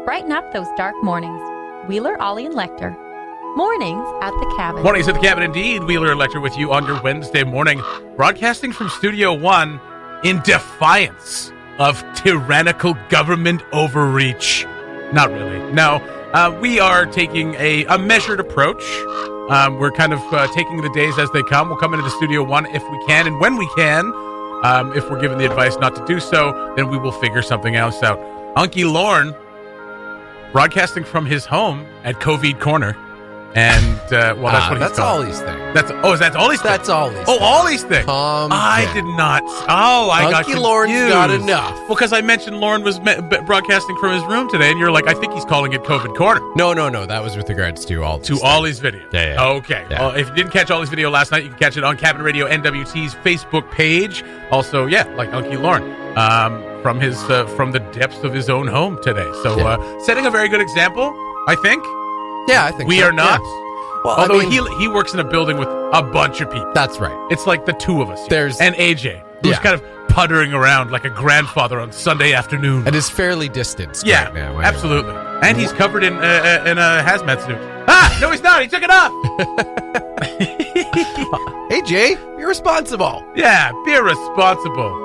Brighten up those dark mornings. Wheeler, Ollie, and Lecter. Mornings at the Cabin. Mornings at the Cabin, indeed. Wheeler and Lecter with you on your Wednesday morning, broadcasting from Studio One in defiance of tyrannical government overreach. Not really. No, we are taking a measured approach. We're kind of taking the days as they come. We'll come into Studio One if we can and when we can. If we're given the advice not to do so, then we will figure something else out. Unky Lorne, broadcasting from his home at COVID Corner. And, that's what he's called. Ollie's thing. Is that Ollie's thing? That's Ollie's thing. Oh, Ollie's thing. I did not. Oh, I got confused. Lorne's got enough. Well, because I mentioned Lorne was broadcasting from his room today, and you're like, I think he's calling it COVID Corner. No. That was with regards to Ollie's. To Ollie's video. Yeah. Okay. Yeah. Well, if you didn't catch Ollie's video last night, you can catch it on Cabin Radio NWT's Facebook page. Also, like Unky Lorne. From the depths of his own home today. So, setting a very good example, I think. Yeah, I think we so. are not. Yeah. Well, although he works in a building with a bunch of people. That's right. It's like the two of us here. And AJ, who's Yeah. kind of puttering around like a grandfather on Sunday afternoon. And is fairly distanced Yeah, right now. absolutely. And he's covered in a hazmat suit. Ah, no, he's not. He took it off. AJ, you're responsible. Yeah, be responsible.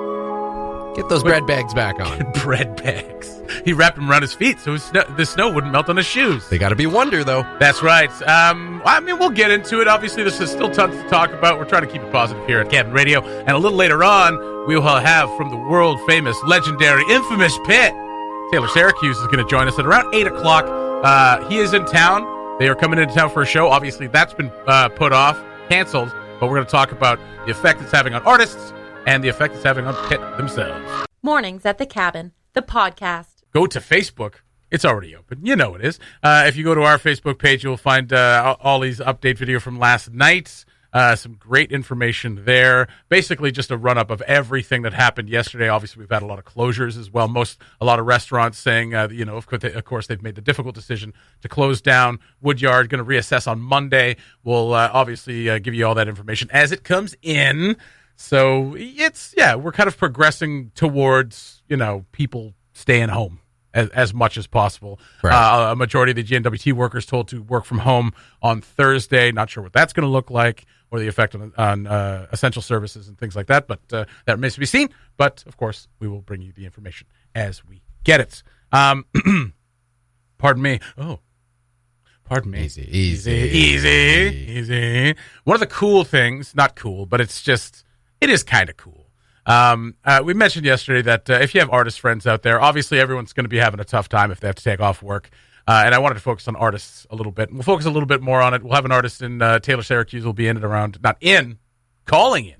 Get those bread bags back on. Bread bags. He wrapped them around his feet so the snow wouldn't melt on his shoes. They got to be Wonder, though. That's right. I mean, we'll get into it. Obviously, there's still tons to talk about. We're trying to keep it positive here at Cabin Radio. And a little later on, we will have from the world-famous, legendary, infamous Pit, Taylor Syracuse is going to join us at around 8 o'clock. He is in town. They are coming into town for a show. Obviously, that's been put off, canceled. But we're going to talk about the effect it's having on artists and the effect it's having on Pit themselves. Mornings at the Cabin, the podcast. Go to Facebook. It's already open. You know it is. If you go to our Facebook page, you'll find Ollie's update video from last night. Some great information there. Basically, just a run-up of everything that happened yesterday. Obviously, we've had a lot of closures as well. A lot of restaurants saying, of course, they've made the difficult decision to close down. Woodyard going to reassess on Monday. We'll obviously give you all that information as it comes in. So we're kind of progressing towards, people staying home as much as possible. Right. A majority of the GNWT workers told to work from home on Thursday. Not sure what that's going to look like or the effect on essential services and things like that, but that remains to be seen. But, of course, we will bring you the information as we get it. Pardon me. Oh. Pardon me. Easy. One of the cool things, not cool, but it is kind of cool. We mentioned yesterday that if you have artist friends out there, obviously everyone's going to be having a tough time if they have to take off work. And I wanted to focus on artists a little bit. We'll focus a little bit more on it. We'll have an artist in Taylor Syracuse will be in at around, calling in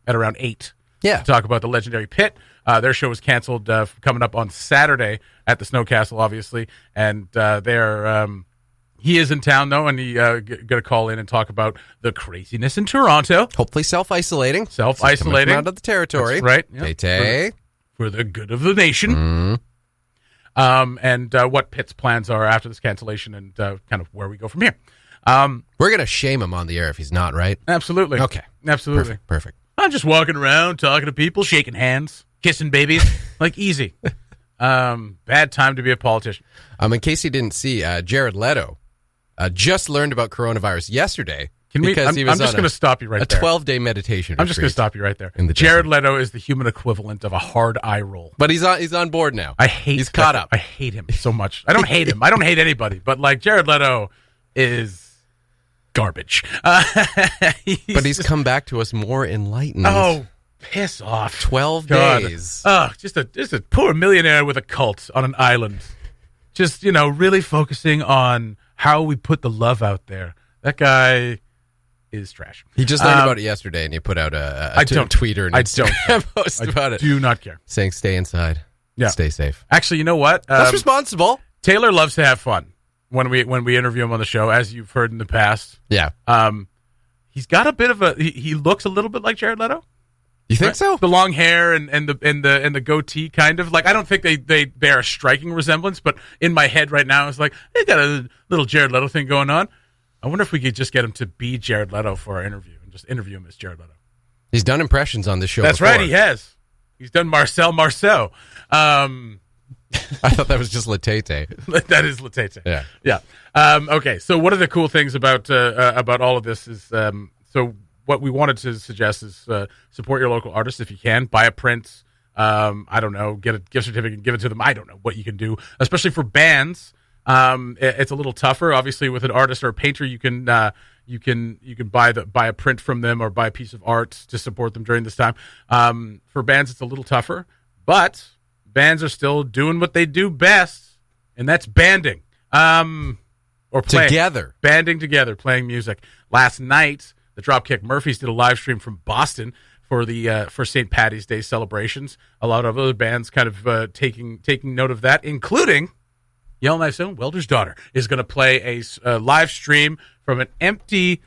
at around 8. Yeah. To talk about the legendary Pit. Their show was canceled coming up on Saturday at the Snow Castle, obviously. And he is in town, though, and he's going to call in and talk about the craziness in Toronto. Hopefully self-isolating. Self-isolating. Out of the territory. That's right. Tay-tay. For the good of the nation. Mm. And what Pitt's plans are after this cancellation and kind of where we go from here. We're going to shame him on the air if he's not, right? Absolutely. Okay. Absolutely. Perfect. I'm just walking around, talking to people, shaking hands, kissing babies. Like, easy. Bad time to be a politician. In case you didn't see, Jared Leto just learned about coronavirus yesterday. I'm just going to stop you right there. A 12-day meditation I'm just going to stop you right there. Jared Leto is the human equivalent of a hard eye roll. But he's on board now. He's caught up. I hate him so much. I don't hate him. I don't hate anybody. But, Jared Leto is garbage. But he's come back to us more enlightened. Oh, piss off. 12 days. Oh, just a poor millionaire with a cult on an island. Just, really focusing on how we put the love out there. That guy is trash. He just learned about it yesterday, and he put out a tweeter and Instagram post about it. Do not care. Saying stay inside. Yeah. Stay safe. Actually, you know what? That's responsible. Taylor loves to have fun when we interview him on the show, as you've heard in the past. Yeah. He's got a bit of he looks a little bit like Jared Leto. You think so? The long hair and the goatee, kind of. I don't think they bear a striking resemblance, but in my head right now, it's like, they got a little Jared Leto thing going on. I wonder if we could just get him to be Jared Leto for our interview and just interview him as Jared Leto. He's done impressions on this show That's before. right, he has. He's done Marcel. I thought that was just Latete. That is Latete. Yeah. Yeah. Okay. So one of the cool things about all of this is so what we wanted to suggest is support your local artists if you can. Buy a print. I don't know. Get a gift certificate and give it to them. I don't know what you can do, especially for bands. It's a little tougher. Obviously, with an artist or a painter, you can buy a print from them or buy a piece of art to support them during this time. For bands, it's a little tougher, but bands are still doing what they do best, and that's banding. Or playing. Together. Banding together, playing music. Last night, the Dropkick Murphys did a live stream from Boston for the for St. Paddy's Day celebrations. A lot of other bands kind of taking note of that, including Yellowknife's own Welder's Daughter is going to play a live stream from an empty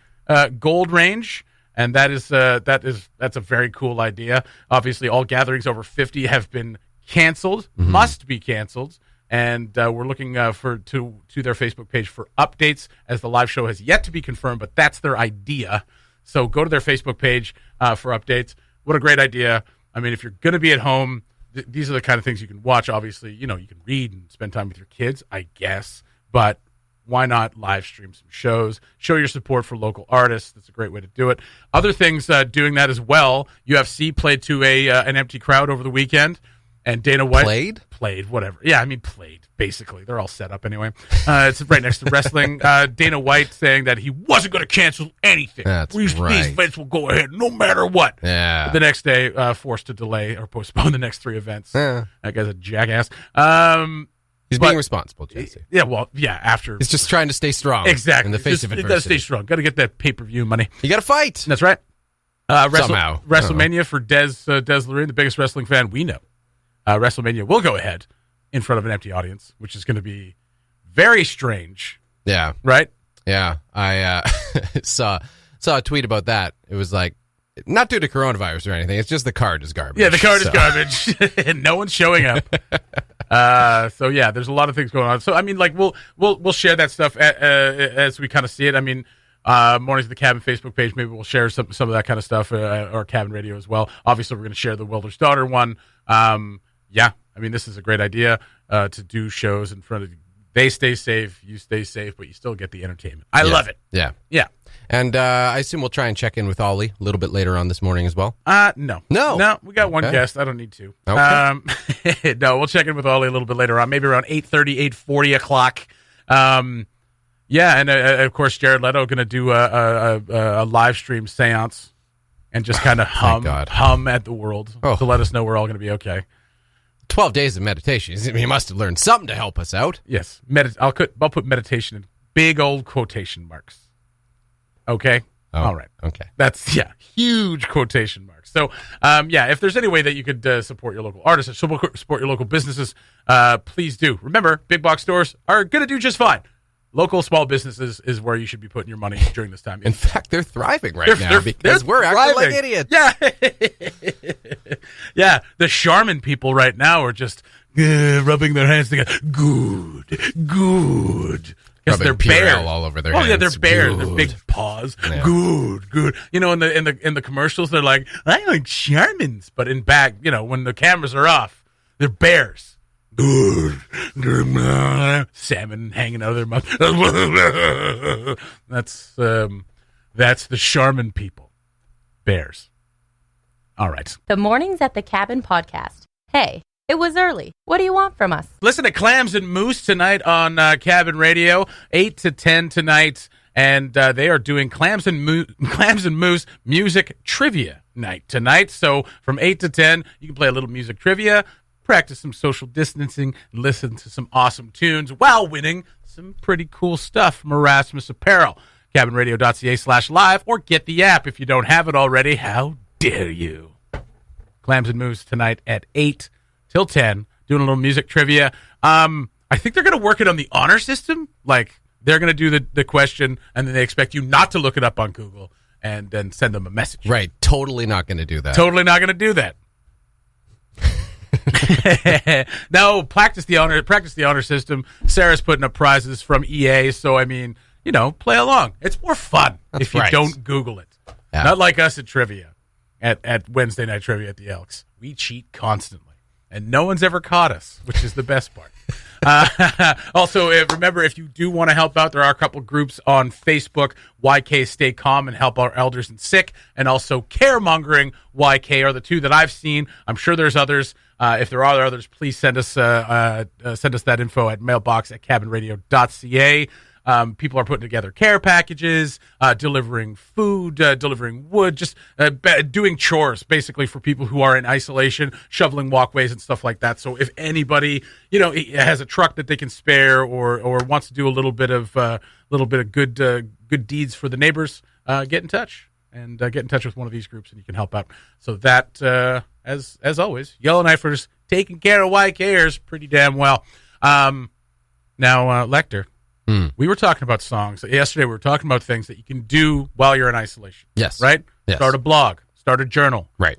Gold Range. And that's a very cool idea. Obviously, all gatherings over 50 have been canceled, must be canceled, and we're looking to their Facebook page for updates, as the live show has yet to be confirmed, but that's their idea. So go to their Facebook page for updates. What a great idea! I mean, if you're going to be at home, these are the kind of things you can watch. Obviously, you can read and spend time with your kids, I guess, but why not live stream some shows? Show your support for local artists. That's a great way to do it. Other things doing that as well. UFC played to an empty crowd over the weekend. And Dana White played, whatever. Yeah, I mean played, basically. They're all set up anyway. It's right next to wrestling. Dana White saying that he wasn't going to cancel anything. That's These right. events will go ahead no matter what. Yeah. The next day, forced to delay or postpone the next 3 events. Yeah. That guy's a jackass. He's being responsible, Jesse. Yeah, well, yeah, after. He's just trying to stay strong. Exactly. In the face of You adversity. got to stay strong. Got to get that pay-per-view money. You got to fight. That's right. Somehow. WrestleMania for Des Lorraine, the biggest wrestling fan we know. WrestleMania will go ahead in front of an empty audience, which is going to be very strange. Yeah. Right? Yeah. I saw a tweet about that. It was like, not due to coronavirus or anything. It's just the card is garbage. Yeah, the card is garbage. And no one's showing up. So yeah, there's a lot of things going on. So I mean, like we'll share that stuff as we kind of see it. I mean, Mornings at the Cabin Facebook page, maybe we'll share some of that kind of stuff, or Cabin Radio as well. Obviously, we're going to share the Welder's Daughter one. Yeah, I mean, this is a great idea to do shows in front of. They stay safe, you stay safe, but you still get the entertainment. I love it. Yeah. Yeah. And I assume we'll try and check in with Ollie a little bit later on this morning as well. No. No? We got one Okay. guest. I don't need to. Okay. No, we'll check in with Ollie a little bit later on, maybe around 8:30, 8:40 o'clock. Yeah, and of course, Jared Leto going to do a live stream seance and just kind of hum at the world to let us know we're all going to be okay. 12 days of meditation. He must have learned something to help us out. Yes, I'll put meditation in big old quotation marks. Okay? Oh, all right. Okay. That's, huge quotation marks. So, if there's any way that you could support your local artists, support your local businesses, please do. Remember, big box stores are going to do just fine. Local small businesses is where you should be putting your money during this time. In fact, they're thriving now because we're acting like idiots. Yeah. Yeah. The Charmin people right now are just rubbing their hands together. Good. Because they're bears all over their hands. Oh yeah, they're bears. Good. They're big paws. Yeah. Good. You know, in the commercials, they're like, I like Charmins, but in back, when the cameras are off, they're bears. Good. Salmon hanging out of their mouth. That's the Charmin people. Bears. All right. The Mornings at the Cabin podcast. Hey, it was early. What do you want from us? Listen to Clams and Moose tonight on Cabin Radio, 8 to 10 tonight, and they are doing Clams and Moose music trivia night tonight. So from 8 to 10, you can play a little music trivia, practice some social distancing, listen to some awesome tunes while winning some pretty cool stuff from Erasmus Apparel. CabinRadio.ca/live, or get the app if you don't have it already. How dare you? Clams and Moose tonight at 8 till 10, doing a little music trivia. I think they're going to work it on the honor system. Like, they're going to do the question, and then they expect you not to look it up on Google and then send them a message. Right. Totally not going to do that. Totally not going to do that. No, practice the honor system. Sarah's putting up prizes from EA, so I mean, play along. It's more fun if you don't Google it. Yeah. Not like us at trivia, at Wednesday night trivia at the Elks. We cheat constantly, and no one's ever caught us, which is the best part. Also, remember, if you do want to help out, there are a couple groups on Facebook. YK Stay Calm and Help Our Elders and Sick, and also Caremongering YK are the two that I've seen. I'm sure there's others. If there are others, please send us that info at mailbox@cabinradio.ca. People are putting together care packages, delivering food, delivering wood, just doing chores, basically, for people who are in isolation, shoveling walkways and stuff like that. So if anybody, has a truck that they can spare or wants to do a little bit of good deeds for the neighbors, get in touch and get in touch with one of these groups, and you can help out. So that, as always, Yellowknifers taking care of YKers pretty damn well. Now, Lecter. We were talking about songs. Yesterday we were talking about things that you can do while you're in isolation. Yes. Right? Yes. Start a blog. Start a journal. Right.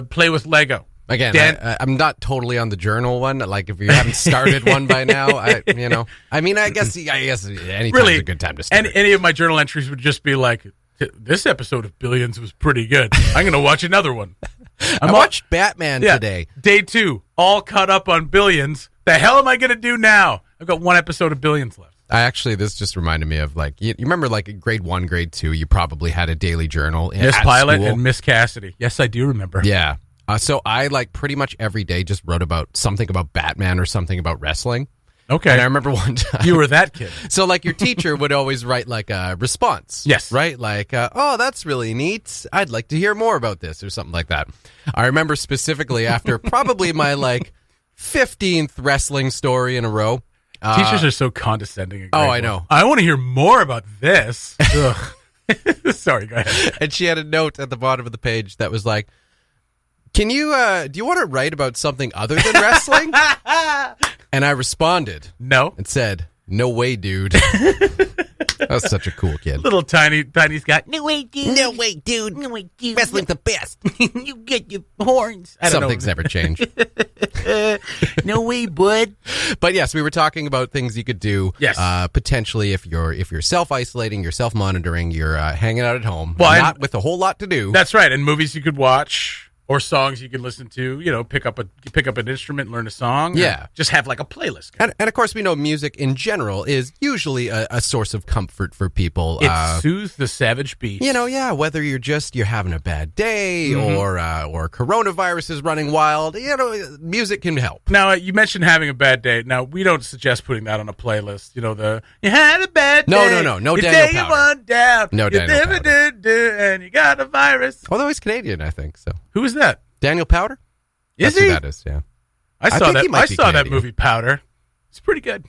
Play with Lego. Again, I'm not totally on the journal one. Like, if you haven't started one by now, I guess anytime's really, a good time to start. Any of my journal entries would just be like, this episode of Billions was pretty good. I'm going to watch another one. I watched Batman today. Day 2, all caught up on Billions. The hell am I going to do now? I've got one episode of Billions left. This just reminded me of, like, you remember, like, in grade 1, grade 2, you probably had a daily journal Miss Pilot school. and Miss Cassidy. Yes, I do remember. Yeah. So I, like, pretty much every day just wrote about something about Batman or something about wrestling. Okay. And I remember one time. You were that kid. So, like, your teacher would always write, like, a response. Yes. Right? Like, oh, that's really neat. I'd like to hear more about this, or something like that. I remember specifically after probably my, like, 15th wrestling story in a row. Teachers are so condescending. I know. I want to hear more about this. Sorry, go ahead. And she had a note at the bottom of the page that was like, do you want to write about something other than wrestling? And I responded. No. And said, no way, dude. That was such a cool kid. Little tiny Scott. No way, dude. No way, dude. No way, dude. Wrestling's the best. You get your horns. Some things never change. No way, bud. But yes, we were talking about things you could do. Yes. Potentially, if you're self-isolating, you're self-monitoring, you're hanging out at home, Well, not with a whole lot to do. That's right. And movies you could watch. Or songs you can listen to, pick up an instrument, learn a song. Yeah. Just have like a playlist. And of course, we know music in general is usually a source of comfort for people. It soothes the savage beast. Whether you're having a bad day or coronavirus is running wild, music can help. Now, you mentioned having a bad day. Now, we don't suggest putting that on a playlist. You had a bad day. No Your Daniel day Powder. went down. No You Daniel never Powder. did, and you got a virus. Although he's Canadian, I think so. Who is that? Daniel Powder? Is That's he? who that is, yeah. I saw think that. he might I be saw that Canadian. movie Powder. It's pretty good.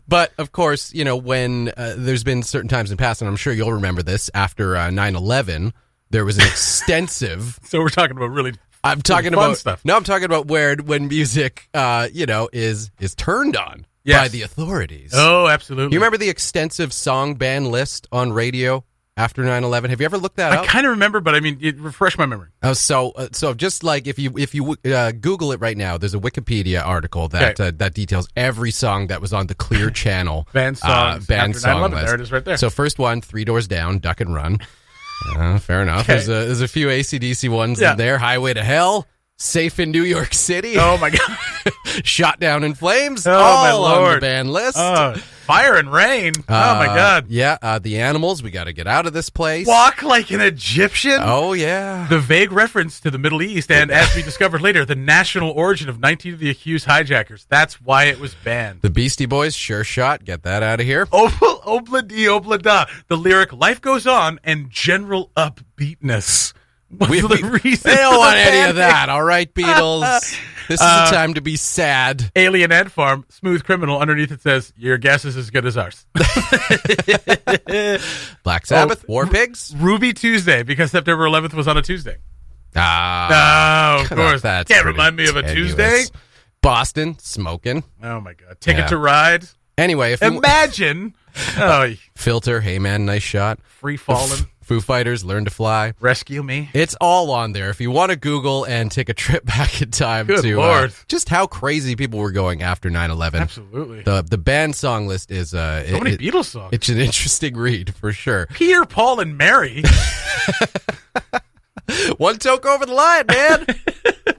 But, of course, when there's been certain times in the past, and I'm sure you'll remember this, after 9/11, there was an extensive... So we're talking about really I'm talking fun about stuff. No, I'm talking about when music, is turned on Yes. by the authorities. Oh, absolutely. You remember the extensive song ban list on radio after 9/11? Have you ever looked that I up? kind of remember, but refresh my memory. Oh, so just like if you Google it right now, there's a Wikipedia article that that details every song that was on the Clear Channel Band songs band after song 9/11. list. There it is right there. So first one, 3 Doors Down, Duck and Run. Fair enough. Okay. There's a few AC/DC ones Yeah. in there. Highway to Hell, Safe in New York City. Oh, my God. Shot Down in Flames. Oh, all my on the Lord. band list. Fire and Rain. Oh, my God. Yeah, The Animals. We got to get out of this place. Walk like an Egyptian. Oh yeah. The vague reference to the Middle East, and as we discovered later, the national origin of 19 of the accused hijackers. That's why it was banned. The Beastie Boys, Sure Shot. Get that out of here. Obla di obla da. The lyric, life goes on, and general upbeatness. What's the reason? They don't for want the any of banning? that, all right, Beatles? This is the time to be sad. Alien Ant Farm, Smooth Criminal. Underneath it says, your guess is as good as ours. Black Sabbath, War Pigs. Ruby Tuesday, because September 11th was on a Tuesday. Ah, Oh, of course. that's Can't pretty remind me of a tenuous. Tuesday. Boston, Smoking. Oh, my God. Ticket Yeah. to Ride. Anyway, if you Imagine. Oh, Filter, Hey Man, Nice Shot. free falling. Foo Fighters, Learn to Fly. Rescue me. It's all on there. If you want to Google and take a trip back in time Good to Lord. just how crazy people were going after 9/11. Absolutely. The band song list is So many Beatles songs. it's an interesting read for sure. Peter, Paul, and Mary. One toke over the line, man.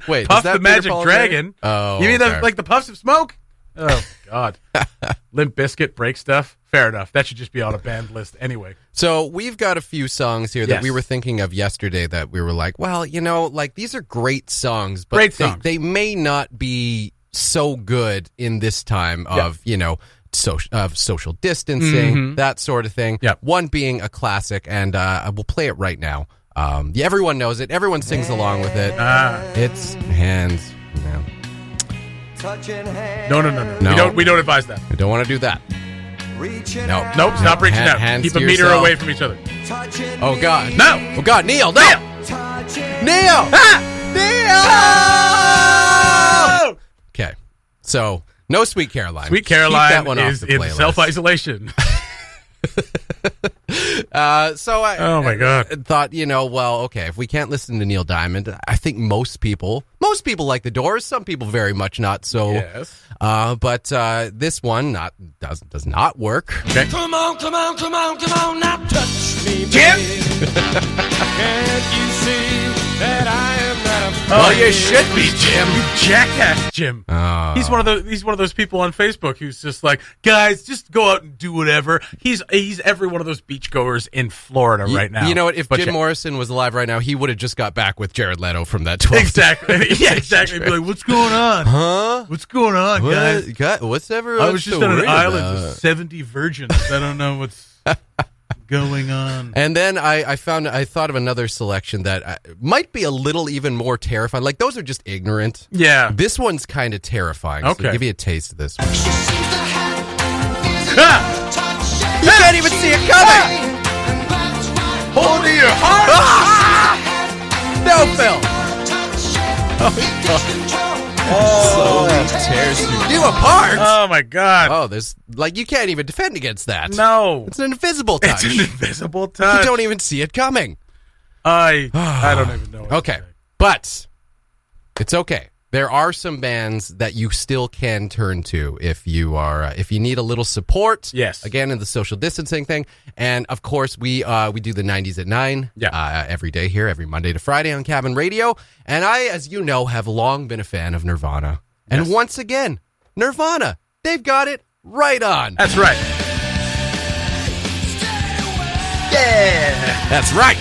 Wait, Puff is that the Peter, Magic Paul, and Dragon. Mary? Oh, You mean okay. like the Puffs of Smoke? Oh, God. Limp Bizkit, Break Stuff. Fair enough. That should just be on a banned list anyway. So we've got a few songs here that Yes. we were thinking of yesterday that we were like, well, like these are great songs, but Great songs. They may not be so good in this time of, social distancing, that sort of thing. Yeah. One being a classic, and we'll play it right now. Everyone knows it. Everyone sings along with it. It's Hands. No. No. We don't advise that. I don't want to do that. No. Nope, stop reaching out. Hands Keep a to meter yourself. away from each other. Oh, God. No! Oh, God. Neil, no! Neil! Neil! Okay. So, no Sweet Caroline. Sweet Keep that Caroline one off is the in playlist. self-isolation. So I Oh, my God. thought, okay, if we can't listen to Neil Diamond, I think most people like the Doors, some people very much not so. Yes. But this one does not work. Okay. Come on, now touch me, Jim? Can't you see that I am not a Oh, you should be, Jim. You jackass, Jim. Oh. He's one of those people on Facebook who's just like, guys, just go out and do whatever. He's every one of those beachgoers in Florida right now. You know what? If But Jim Morrison was alive right now, he would have just got back with Jared Leto from that 12. exactly, yeah, exactly. Be like, what's going on? Huh? What's going on, guys? What's everyone? I was just so on an worried island about? with 70 virgins. I don't know what's going on. And then I thought of another selection that might be a little even more terrifying. Like, those are just ignorant. Yeah. This one's kind of terrifying. Okay. So I'll give you a taste of this one. Ah! You can't even see it coming! Hold to your heart. No, Phil! Oh, tears you apart! Oh my God. Oh, there's, you can't even defend against that. No. It's an invisible touch. It's an invisible touch. You don't even see it coming. I don't even know. What to Okay, say. but it's okay. There are some bands that you still can turn to if you need a little support. Yes. Again, in the social distancing thing, and of course we do the 90s at 9. Yeah. Every day here, every Monday to Friday on Cabin Radio, and I, as you know, have long been a fan of Nirvana. And Yes. once again, Nirvana, they've got it right on. That's right. Yeah, that's right.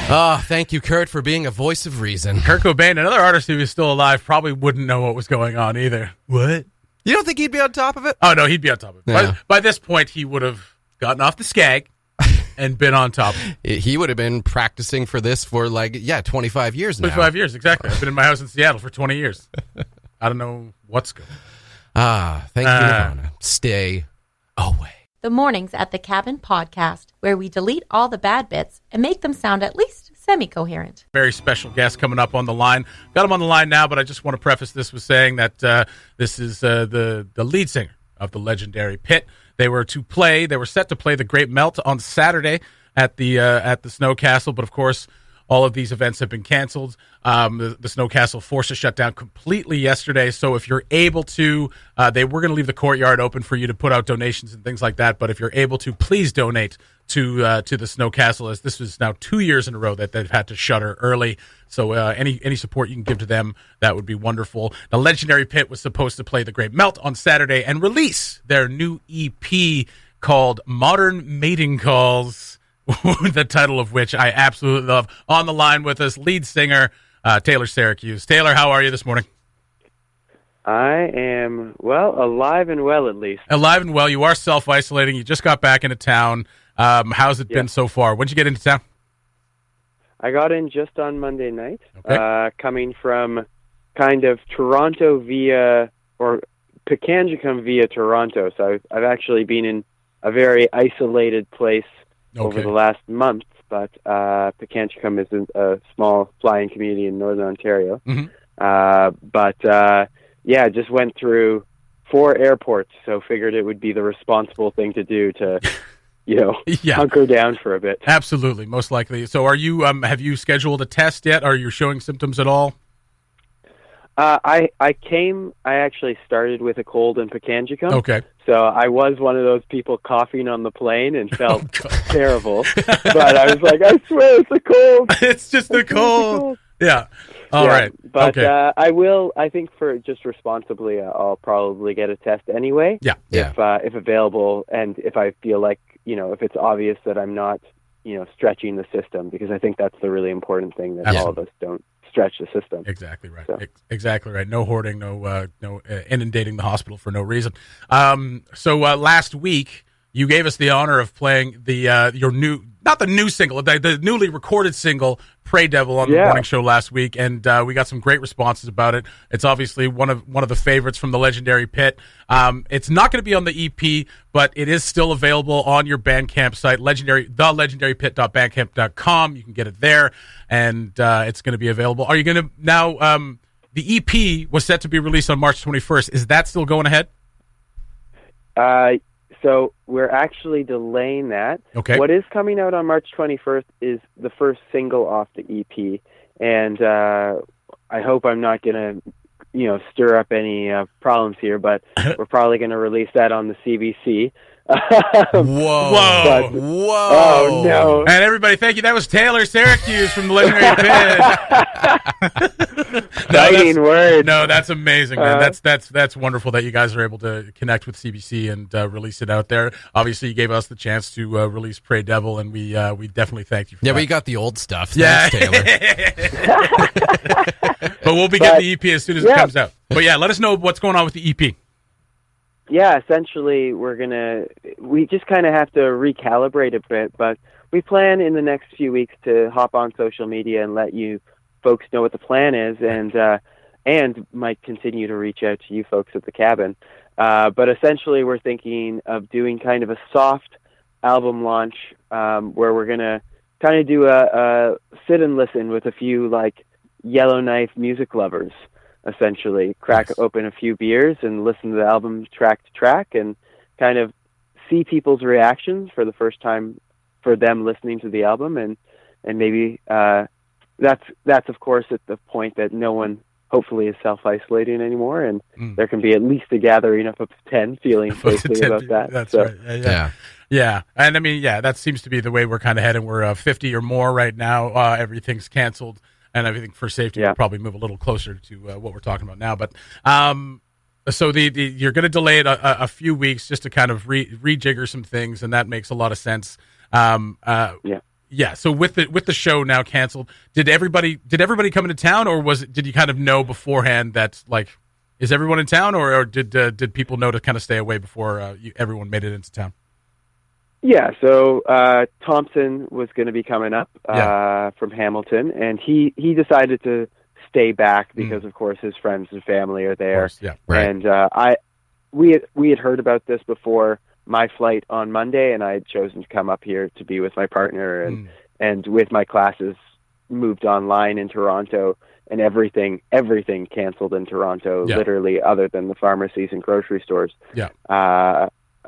Oh, thank you, Kurt, for being a voice of reason. Kurt Cobain, another artist who is still alive, probably wouldn't know what was going on either. What? You don't think he'd be on top of it? Oh, no, he'd be on top of it. Yeah. By this point, he would have gotten off the skag and been on top of it. He would have been practicing for this for 25 years now. 25 years, exactly. I've been in my house in Seattle for 20 years. I don't know what's going on. Thank you, Nirvana. Stay away. The Mornings at the Cabin podcast, where we delete all the bad bits and make them sound at least semi-coherent. Very special guest coming up on the line. Got him on the line now, but I just want to preface this with saying that this is the lead singer of the legendary Pit. They were set to play The Great Melt on Saturday at the Snow Castle, but of course, all of these events have been canceled. The Snow Castle forced to shut down completely yesterday. So if you're able to, they were going to leave the courtyard open for you to put out donations and things like that. But if you're able to, please donate to the Snow Castle, as this is now 2 years in a row that they've had to shutter early. So any support you can give to them, that would be wonderful. The legendary Pit was supposed to play The Great Melt on Saturday and release their new EP called Modern Mating Calls. The title of which I absolutely love. On the line with us, lead singer Taylor Syracuse. Taylor, how are you this morning? I am, alive and well at least. Alive and well. You are self-isolating. You just got back into town. How's it been so far? When'd you get into town? I got in just on Monday night, Okay. coming from kind of Toronto or Pikangikum via Toronto. So I've actually been in a very isolated place over the last month, but Pikangikum is a small flying community in Northern Ontario. Mm-hmm. Just went through 4 airports, so figured it would be the responsible thing to do to, hunker down for a bit. Absolutely, most likely. So are you, have you scheduled a test yet? Are you showing symptoms at all? I actually started with a cold in Pekanjikam. Okay. So I was one of those people coughing on the plane and felt terrible. But I was like, I swear it's a cold. It's just a cold. Yeah. All right. But Okay. I think for just responsibly, I'll probably get a test anyway. Yeah. If available, and if I feel like, if it's obvious that I'm not, stretching the system, because I think that's the really important thing, that all of us don't stretch the system. Exactly right. So. Exactly right. No hoarding, no inundating the hospital for no reason. So last week you gave us the honor of playing your new, not the new single, the newly recorded single, "Pray Devil," on the morning show last week, and we got some great responses about it. It's obviously one of the favorites from the legendary Pit. It's not going to be on the EP, but it is still available on your Bandcamp site, thelegendarypit.bandcamp.com. You can get it there, and it's going to be available. Are you going to now? The EP was set to be released on March 21st. Is that still going ahead? So we're actually delaying that. Okay. What is coming out on March 21st is the first single off the EP, and I hope I'm not going to, stir up any problems here, but we're probably going to release that on the CBC. Whoa! Oh no! And everybody, thank you. That was Taylor Syracuse from the legendary Pit. Exciting word. No, that's amazing, man. That's wonderful that you guys are able to connect with CBC and release it out there. Obviously, you gave us the chance to release "Pray Devil," and we definitely thank you for that. We got the old stuff. Yeah, Thanks, Taylor. But we'll be getting the EP as soon as it comes out. But yeah, let us know what's going on with the EP. Yeah, essentially, we just kind of have to recalibrate a bit, but we plan in the next few weeks to hop on social media and let you folks know what the plan is, and might continue to reach out to you folks at the cabin. But essentially, we're thinking of doing kind of a soft album launch, where we're going to kind of do a sit and listen with a few, like, Yellowknife music lovers. Essentially, crack open a few beers and listen to the album track to track, and kind of see people's reactions for the first time for them listening to the album, and maybe that's of course at the point that no one hopefully is self-isolating anymore, and there can be at least a gathering of 10 feeling safely about that. That's so. right. Yeah. And I mean, that seems to be the way we're kind of heading. We're 50 or more right now. Everything's canceled. And I think for safety, we'll probably move a little closer to what we're talking about now. But so you're going to delay it a few weeks just to kind of rejigger some things, and that makes a lot of sense. Yeah. So with the show now canceled, did everybody come into town, or did you kind of know beforehand that, like, is everyone in town, or did people know to kind of stay away before everyone made it into town? Yeah, so Thompson was going to be coming up from Hamilton, and he decided to stay back because, of course, his friends and family are there. Of course, right. And we had heard about this before my flight on Monday, and I had chosen to come up here to be with my partner, and with my classes moved online in Toronto, and everything canceled in Toronto, literally, other than the pharmacies and grocery stores. Yeah.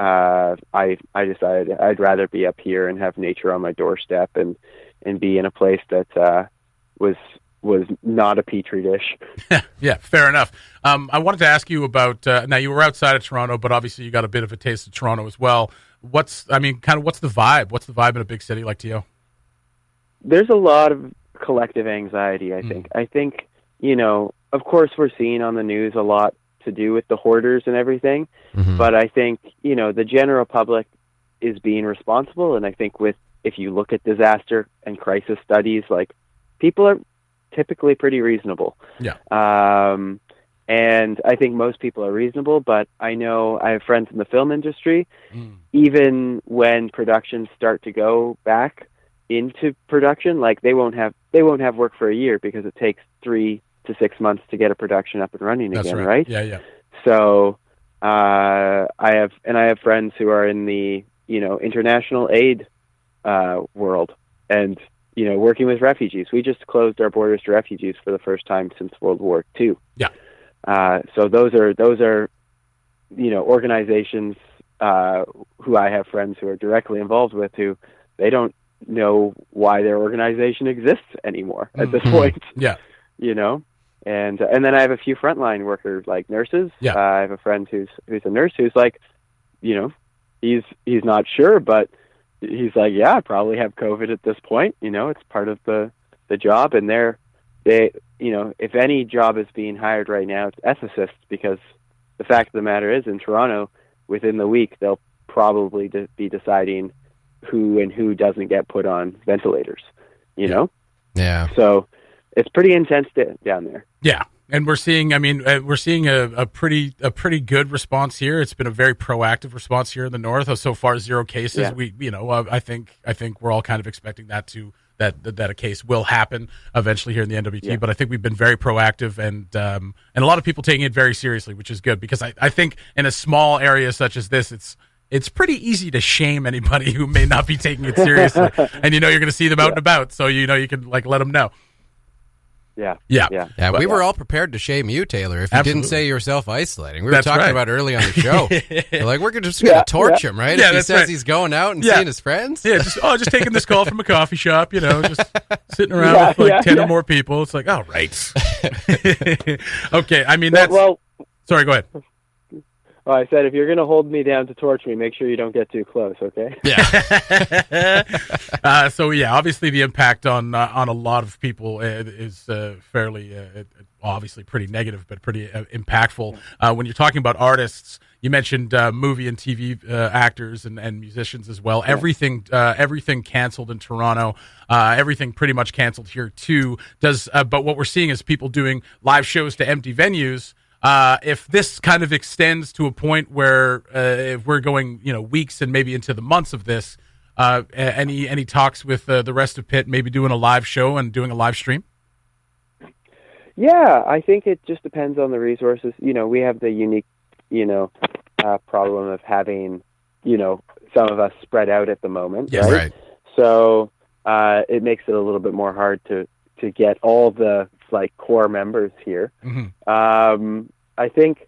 I decided I'd rather be up here and have nature on my doorstep and be in a place that was not a petri dish. Yeah, fair enough. I wanted to ask you about now you were outside of Toronto, but obviously you got a bit of a taste of Toronto as well. What's the vibe? What's the vibe in a big city like TO? There's a lot of collective anxiety, I think. I think, of course we're seeing on the news a lot to do with the hoarders and everything, but I think, the general public is being responsible, and I think if you look at disaster and crisis studies, like, people are typically pretty reasonable. Yeah. And I think most people are reasonable, but I know I have friends in the film industry, even when productions start to go back into production, like, they won't have work for a year because it takes 3 to 6 months to get a production up and running again, right? Yeah. So I have friends who are in the international aid world, and working with refugees. We just closed our borders to refugees for the first time since World War II. Yeah. So those are organizations who I have friends who are directly involved with, who they don't know why their organization exists anymore at this point. Yeah. And then I have a few frontline workers, like nurses. Yeah. I have a friend who's a nurse who's like, he's not sure, but he's like, yeah, I probably have COVID at this point. It's part of the job, and they if any job is being hired right now, it's ethicists, because the fact of the matter is, in Toronto, within the week, they'll probably be deciding who doesn't get put on ventilators. Yeah. So it's pretty intense down there. Yeah. And we're seeing a pretty good response here. It's been a very proactive response here in the north. So far, 0 cases. Yeah. I think we're all kind of expecting that a case will happen eventually here in the NWT. Yeah. But I think we've been very proactive, and a lot of people taking it very seriously, which is good, because I think in a small area such as this, it's pretty easy to shame anybody who may not be taking it seriously. And you're going to see them out and about, so you can let them know. Yeah. We were all prepared to shame you, Taylor, if you Absolutely. didn't say you're self-isolating. We were That's talking right. about early on the show. We're like, we're just going to torch him, right? Yeah, if he that's says right. he's going out and Yeah. seeing his friends. Yeah, just taking this call from a coffee shop, just sitting around with 10 or more people. It's like, all right. Okay, I mean, that's... Well, sorry, go ahead. I said, if you're going to hold me down to torch me, make sure you don't get too close, okay? Yeah. So yeah, obviously the impact on a lot of people is fairly obviously pretty negative, but pretty impactful. When you're talking about artists, you mentioned movie and TV actors and musicians as well. Yeah. Everything canceled in Toronto. Everything pretty much canceled here too. But what we're seeing is people doing live shows to empty venues. If this kind of extends to a point where if we're going, weeks and maybe into the months of this, any talks with the rest of Pitt, maybe doing a live show and doing a live stream? Yeah, I think it just depends on the resources. We have the unique, problem of having, some of us spread out at the moment. Yes, right. So it makes it a little bit more hard to get all the core members here. Mm-hmm. I think,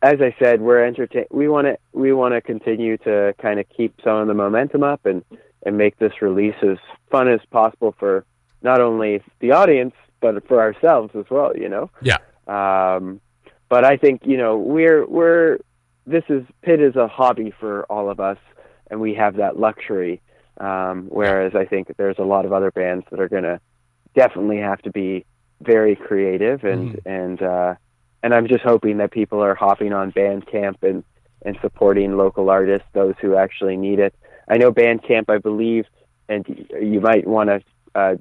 as I said, we're entertained. We want to continue to kind of keep some of the momentum up and make this release as fun as possible for not only the audience but for ourselves as well. Yeah. But I think Pitt is a hobby for all of us, and we have that luxury. Whereas I think there's a lot of other bands that are going to definitely have to be very creative, and I'm just hoping that people are hopping on Bandcamp and supporting local artists, those who actually need it. I know Bandcamp, I believe, and you might want to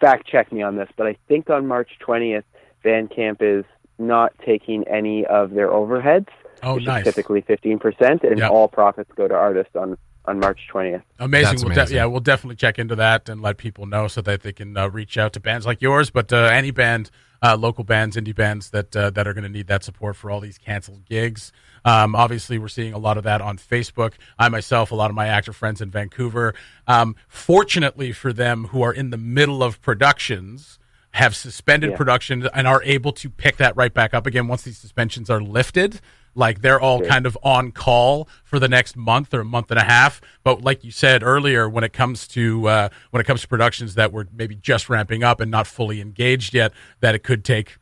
fact check me on this, but I think on March 20th, Bandcamp is not taking any of their overheads. Oh, which nice. is typically 15%, and all profits go to artists on March 20th. Amazing. Amazing. We'll definitely check into that and let people know so that they can reach out to bands like yours, but any band, local bands, indie bands that are going to need that support for all these canceled gigs. Obviously, we're seeing a lot of that on Facebook. I myself, a lot of my actor friends in Vancouver, fortunately for them who are in the middle of productions, have suspended production and are able to pick that right back up again once these suspensions are lifted. They're all kind of on call for the next month or a month and a half. But like you said earlier, when it comes to productions that were maybe just ramping up and not fully engaged yet, that it could take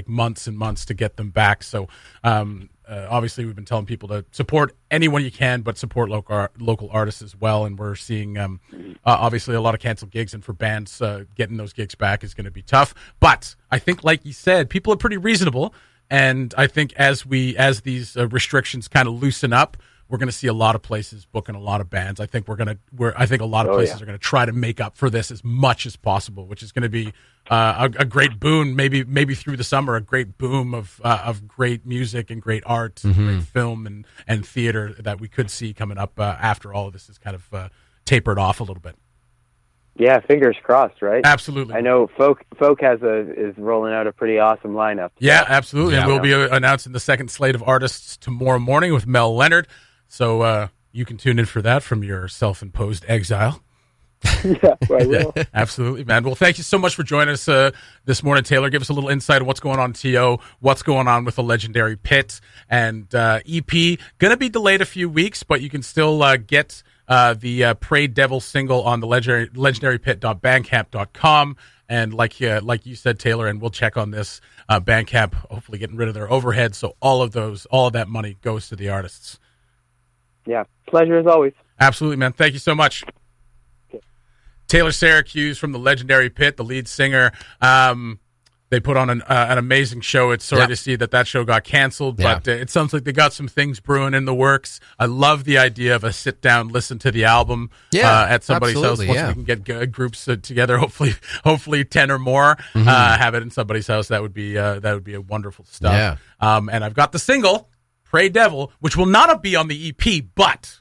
months and months to get them back. So obviously, we've been telling people to support anyone you can, but support local artists as well. And we're seeing obviously a lot of canceled gigs, and for bands getting those gigs back is going to be tough. But I think, like you said, people are pretty reasonable. And I think as these restrictions kind of loosen up, we're going to see a lot of places booking a lot of bands. I think a lot of places are going to try to make up for this as much as possible, which is going to be a great boon. Maybe through the summer, a great boom of great music and great art, great film and theater that we could see coming up after all of this is kind of tapered off a little bit. Yeah, fingers crossed, right? Absolutely. I know Folk is rolling out a pretty awesome lineup. Yeah, absolutely. And we'll be announcing the second slate of artists tomorrow morning with Mel Leonard. So you can tune in for that from your self-imposed exile. Yeah, I will. Yeah, absolutely, man. Well, thank you so much for joining us this morning, Taylor. Give us a little insight on what's going on TO, what's going on with the legendary Pitt, and EP. Going to be delayed a few weeks, but you can still get the Pray Devil single on the legendarypit.bandcamp.com. And like you said, Taylor, and we'll check on this, Bandcamp, hopefully getting rid of their overhead. So all of that money goes to the artists. Yeah, pleasure as always. Absolutely, man. Thank you so much. Okay. Taylor Syracuse from the Legendary Pit, the lead singer. They put on an amazing show. It's sorry to see that show got canceled, but it sounds like they got some things brewing in the works. I love the idea of a sit down, listen to the album at somebody's house. Once we can get groups together, hopefully 10 or more, have it in somebody's house. That would be a wonderful stuff. Yeah. And I've got the single Pray Devil, which will not be on the EP, but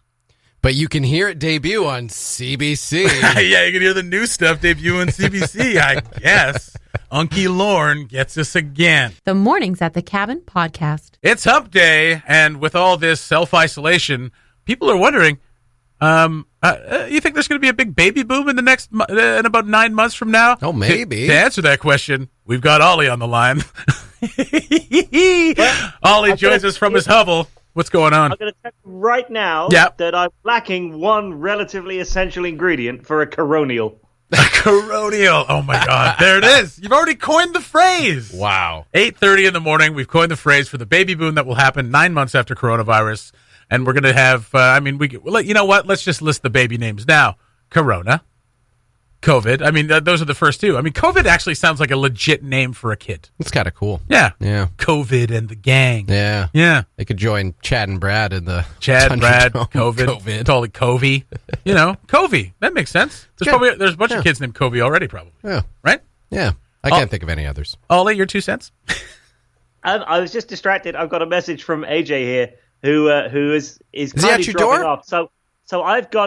you can hear it debut on CBC. Yeah, you can hear the new stuff debut on CBC, I guess. Unky Lorne gets us again. The Mornings at the Cabin podcast. It's Hump Day, and with all this self-isolation, people are wondering, you think there's going to be a big baby boom in in about 9 months from now? Oh, maybe. To answer that question, we've got Ollie on the line. Ollie joins us from his hovel. What's going on? I'm going to tell you right now that I'm lacking one relatively essential ingredient for a Coronnial. A Coronnial. Oh, my God. There it is. You've already coined the phrase. Wow. 8:30 in the morning. We've coined the phrase for the baby boom that will happen 9 months after coronavirus. And we're going to have, you know what? Let's just list the baby names now. Corona. COVID. I mean, those are the first two. I mean, COVID actually sounds like a legit name for a kid. It's kind of cool. Yeah. Yeah. COVID and the gang. Yeah. Yeah. They could join Chad and Brad in the Brad, Dome. COVID. Totally Covey. You know, Covey. That makes sense. There's a bunch of kids named Covey already, probably. Yeah. Right? Yeah. I can't think of any others. Ollie, your 2 cents? I was just distracted. I've got a message from AJ here who is he at your door? off. So I've got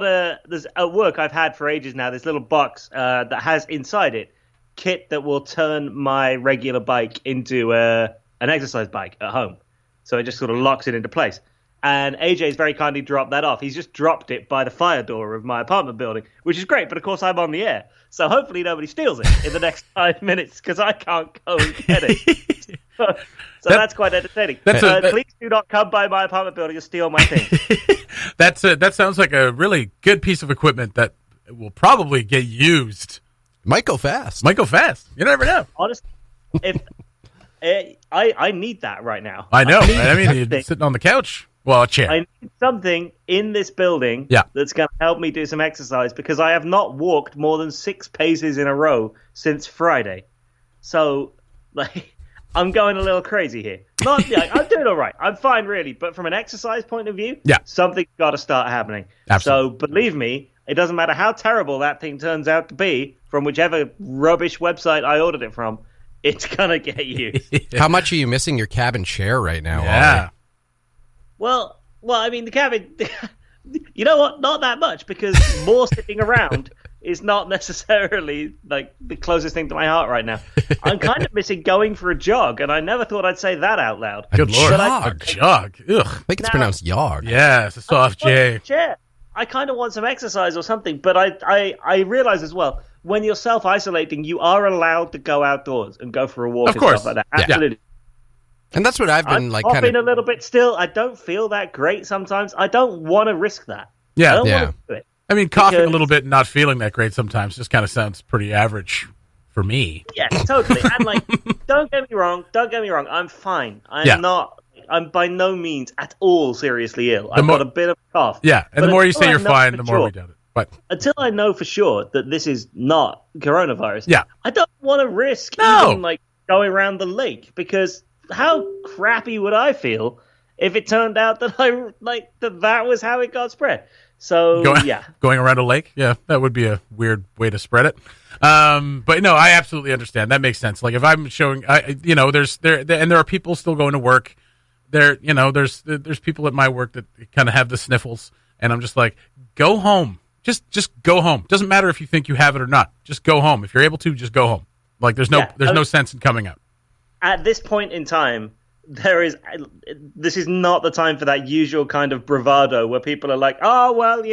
there's at work I've had for ages now this little box that has inside it kit that will turn my regular bike into an exercise bike at home. So it just sort of locks it into place. And AJ's very kindly dropped that off. He's just dropped it by the fire door of my apartment building, which is great. But of course I'm on the air. So hopefully nobody steals it in the next 5 minutes because I can't go and get it. So that's quite entertaining. Please do not come by my apartment building and steal my thing. That sounds like a really good piece of equipment that will probably get used. Might go fast. You never know. Honestly, I need that right now. I know. I mean, you're sitting on the couch. Well, a chair. I need something in this building that's going to help me do some exercise because I have not walked more than 6 paces in a row since Friday. So, I'm going a little crazy here. I'm doing all right. I'm fine, really. But from an exercise point of view, something's got to start happening. Absolutely. So, believe me, it doesn't matter how terrible that thing turns out to be from whichever rubbish website I ordered it from, it's going to get used. How much are you missing your cabin chair right now, Yeah. Ollie? Well, I mean, the cabin, you know what? Not that much because more sitting around is not necessarily like the closest thing to my heart right now. I'm kind of missing going for a jog, and I never thought I'd say that out loud. Good Lord. Jog. A jog. Ugh. I think it's pronounced yog. Yeah, it's a soft J. I kind of want some exercise or something, but I realize as well, when you're self-isolating, you are allowed to go outdoors and go for a walk Of and course. stuff like that. Absolutely. And that's what I've been I'm coughing a little bit still. I don't feel that great sometimes. I don't want to risk that. Yeah. I don't want to do it. I mean, coughing a little bit and not feeling that great sometimes just kind of sounds pretty average for me. Yeah, totally. And don't get me wrong. I'm fine. I'm by no means at all seriously ill. I've got a bit of a cough. Yeah, and the more you say you're fine, the more we doubt it. But until I know for sure that this is not coronavirus, I don't want to risk even going around the lake because how crappy would I feel if it turned out that that was how it got spread? So going around a lake, that would be a weird way to spread it. But no, I absolutely understand. That makes sense. Like if I'm showing, there are people still going to work. There's people at my work that kind of have the sniffles, and I'm just like, go home. Just go home. Doesn't matter if you think you have it or not. Just go home. If you're able to, just go home. Like there's no sense in coming out. At this point in time, this is not the time for that usual kind of bravado where people are like, oh, well,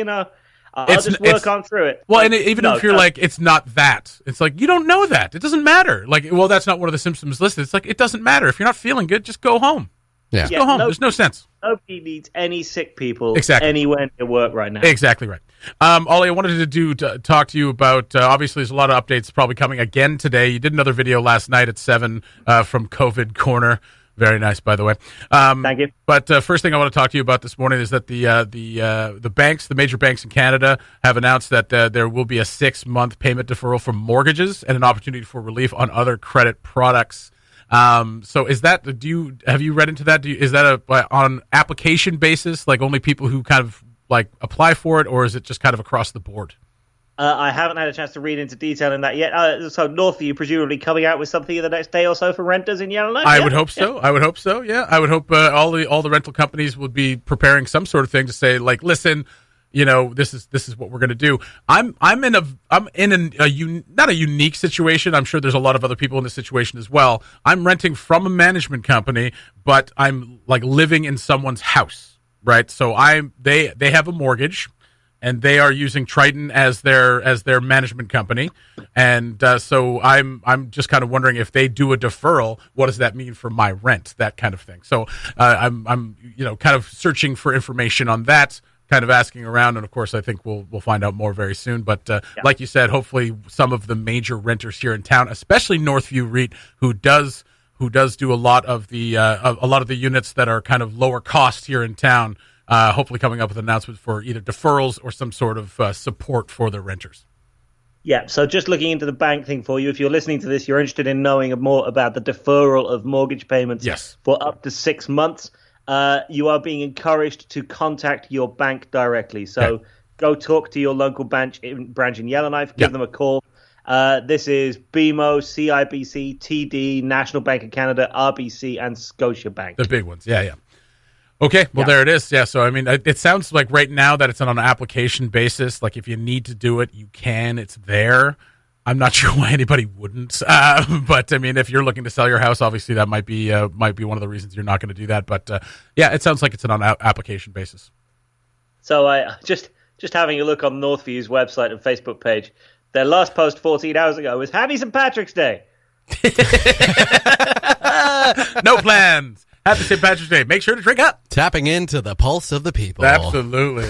I'll just work on through it. Well, and even if you're like, it's not that. It's like, you don't know that. It doesn't matter. Like, well, that's not one of the symptoms listed. It's like, it doesn't matter. If you're not feeling good, just go home. Yeah. Just go home. There's no sense. Nobody needs any sick people Exactly. anywhere near work right now. Exactly right. Ollie, I wanted to talk to you about, obviously there's a lot of updates probably coming again today. You did another video last night at 7 from COVID Corner. Very nice, by the way. Thank you. But first thing I want to talk to you about this morning is that the banks, the major banks in Canada, have announced that there will be a 6-month payment deferral for mortgages and an opportunity for relief on other credit products. So is that, have you read into that? Is that on application basis, like only people who kind of like apply for it, or is it just kind of across the board? I haven't had a chance to read into detail in that yet. So Northview presumably coming out with something in the next day or so for renters in Yellowknife? I would hope so. I would hope so. Yeah, I would hope all the rental companies would be preparing some sort of thing to say, like, listen, this is what we're going to do. I'm in a not a unique situation. I'm sure there's a lot of other people in this situation as well. I'm renting from a management company, but I'm like living in someone's house, right? So they have a mortgage, and they are using Triton as their management company, and so I'm just kind of wondering if they do a deferral, what does that mean for my rent, that kind of thing. So I'm kind of searching for information on that, kind of asking around, and of course I think we'll find out more very soon. But like you said, hopefully some of the major renters here in town, especially Northview REIT, who does do a lot of the units that are kind of lower cost here in town. Hopefully coming up with announcements for either deferrals or some sort of support for their renters. Yeah, so just looking into the bank thing for you, if you're listening to this, you're interested in knowing more about the deferral of mortgage payments for up to 6 months, you are being encouraged to contact your bank directly. So go talk to your local branch in Yellowknife, give them a call. This is BMO, CIBC, TD, National Bank of Canada, RBC, and Scotiabank. The big ones, yeah. Okay, well, there it is. Yeah, so, I mean, it sounds like right now that it's on an application basis. Like, if you need to do it, you can. It's there. I'm not sure why anybody wouldn't. But, I mean, if you're looking to sell your house, obviously that might be one of the reasons you're not going to do that. But, yeah, it sounds like it's on an application basis. So, I just having a look on Northview's website and Facebook page, their last post 14 hours ago was, Happy St. Patrick's Day. No plans. Happy St. Patrick's Day. Make sure to drink up. Tapping into the pulse of the people. Absolutely.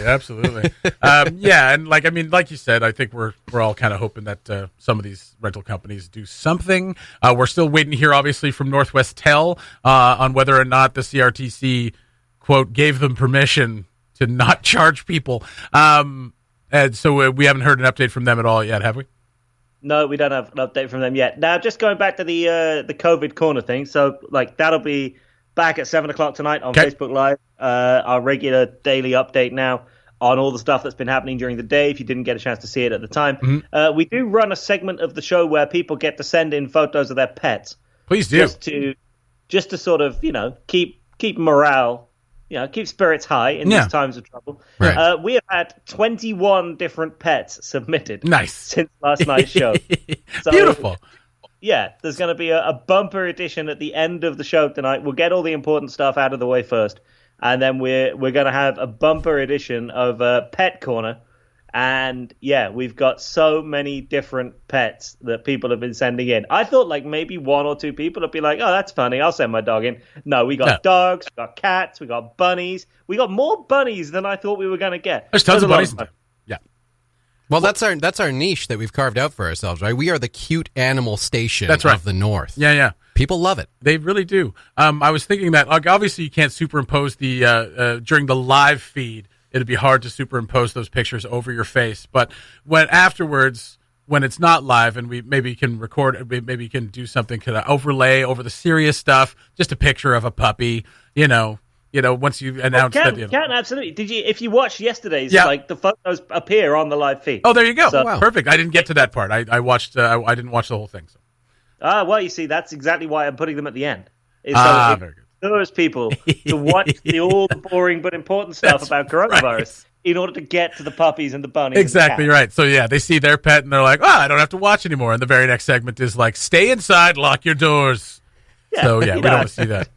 Yeah, and like you said, I think we're all kind of hoping that some of these rental companies do something. We're still waiting to hear, obviously, from Northwest Tel on whether or not the CRTC, quote, gave them permission to not charge people. And so we haven't heard an update from them at all yet, have we? No, we don't have an update from them yet. Now, just going back to the COVID corner thing, so that'll be back at 7 o'clock tonight on Facebook Live, our regular daily update now on all the stuff that's been happening during the day, if you didn't get a chance to see it at the time. Mm-hmm. We do run a segment of the show where people get to send in photos of their pets. Please do. Just to sort of, keep morale, keep spirits high in these times of trouble. Right. We have had 21 different pets submitted since last night's show. So, beautiful. Yeah, there's going to be a bumper edition at the end of the show tonight. We'll get all the important stuff out of the way first, and then we're going to have a bumper edition of Pet Corner. And yeah, we've got so many different pets that people have been sending in. I thought maybe 1 or 2 people would be like, "Oh, that's funny. I'll send my dog in." No, we got dogs, we got cats, we got bunnies. We got more bunnies than I thought we were going to get. There's tons of bunnies. Well, that's our niche that we've carved out for ourselves, right? We are the cute animal station of the North. Yeah. People love it. They really do. I was thinking that, obviously you can't superimpose the during the live feed. It'd be hard to superimpose those pictures over your face. But when afterwards, when it's not live and we maybe can record, maybe can do something, kind of overlay over the serious stuff, just a picture of a puppy, once you announce that. Can, absolutely. If you watched yesterday's, the photos appear on the live feed. Oh, there you go. So, wow. Perfect. I didn't get to that part. I watched, I didn't watch the whole thing. So. Well, you see, that's exactly why I'm putting them at the end. Very good. Those people to watch all the boring but important stuff about coronavirus in order to get to the puppies and the bunnies. Exactly right. So yeah, they see their pet and they're like, "Oh, I don't have to watch anymore." And the very next segment is like, "Stay inside, lock your doors." Yeah, so yeah, we don't want to see that.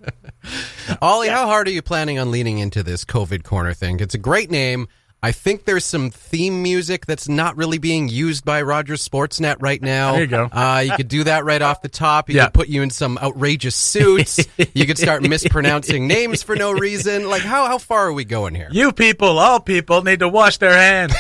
Ollie, how hard are you planning on leaning into this COVID corner thing? It's a great name. I think there's some theme music that's not really being used by Rogers Sportsnet right now. There you go. You could do that right off the top. You Yeah. could put you in some outrageous suits. You could start mispronouncing names for no reason. Like, how far are we going here? You people, all people, need to wash their hands.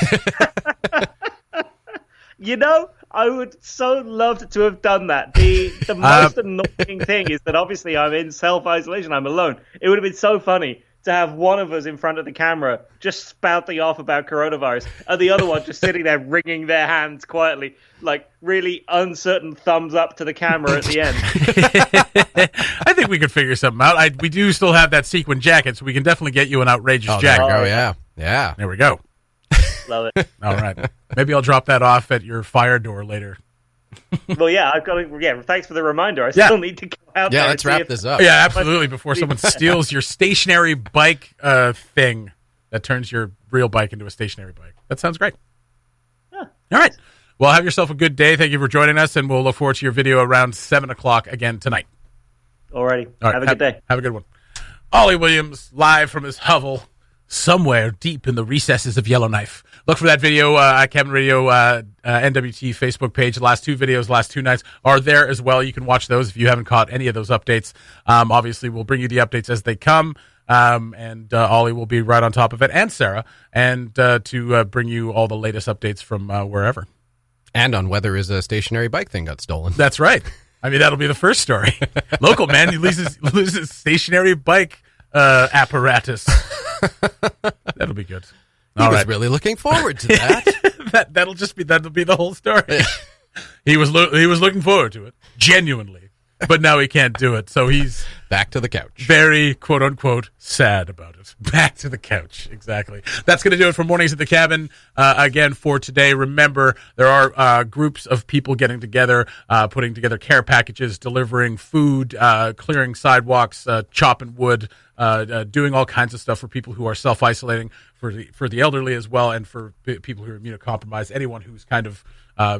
I would so love to have done that. The most annoying thing is that obviously I'm in self-isolation. I'm alone. It would have been so funny to have one of us in front of the camera just spouting off about coronavirus and the other one just sitting there wringing their hands quietly, like really uncertain thumbs up to the camera at the end. I think we could figure something out. We do still have that sequin jacket, so we can definitely get you an outrageous jacket. Oh, yeah. There we go. Love it. All right. Maybe I'll drop that off at your fire door later. Well, yeah, I've got to. Yeah, thanks for the reminder. I still need to go out there. Yeah, let's wrap this up. Yeah, absolutely. Before someone steals your stationary bike thing that turns your real bike into a stationary bike. That sounds great. Yeah. All right. Well, have yourself a good day. Thank you for joining us, and we'll look forward to your video around 7 o'clock again tonight. Alrighty. All right. Have a good day. Have a good one. Ollie Williams, live from his hovel somewhere deep in the recesses of Yellowknife. Look for that video at Cabin Radio NWT Facebook page. The last 2 videos, last 2 nights are there as well. You can watch those if you haven't caught any of those updates. Obviously, we'll bring you the updates as they come, and Ollie will be right on top of it, and Sarah, and to bring you all the latest updates from wherever. And on whether his stationary bike thing got stolen. That's right. I mean, that'll be the first story. Local man, he loses stationary bike apparatus. That'll be good. He was really looking forward to that. that'll be the whole story. He was looking forward to it genuinely, but now he can't do it. So he's back to the couch. Very quote unquote sad about it. Back to the couch. Exactly. That's going to do it for Mornings at the Cabin. Again, for today, remember there are groups of people getting together, putting together care packages, delivering food, clearing sidewalks, chopping wood, doing all kinds of stuff for people who are self-isolating, for the elderly as well, and for people who are immunocompromised, anyone who's kind of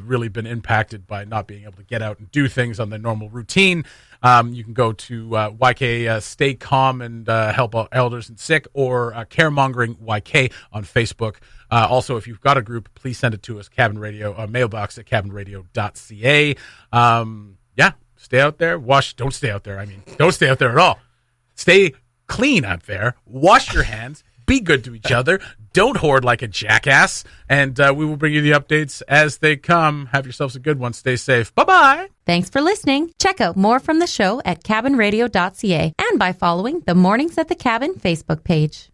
really been impacted by not being able to get out and do things on their normal routine. You can go to YK Stay Calm and Help Elders and Sick, or Caremongering YK on Facebook. Also, if you've got a group, please send it to us, Cabin Radio, mailbox at cabinradio.ca. Yeah, stay out there. Don't stay out there. I mean, don't stay out there at all. Stay clean out there. Wash your hands. Be good to each other. Don't hoard like a jackass. And we will bring you the updates as they come. Have yourselves a good one. Stay safe. Bye-bye. Thanks for listening. Check out more from the show at cabinradio.ca and by following the Mornings at the Cabin Facebook page.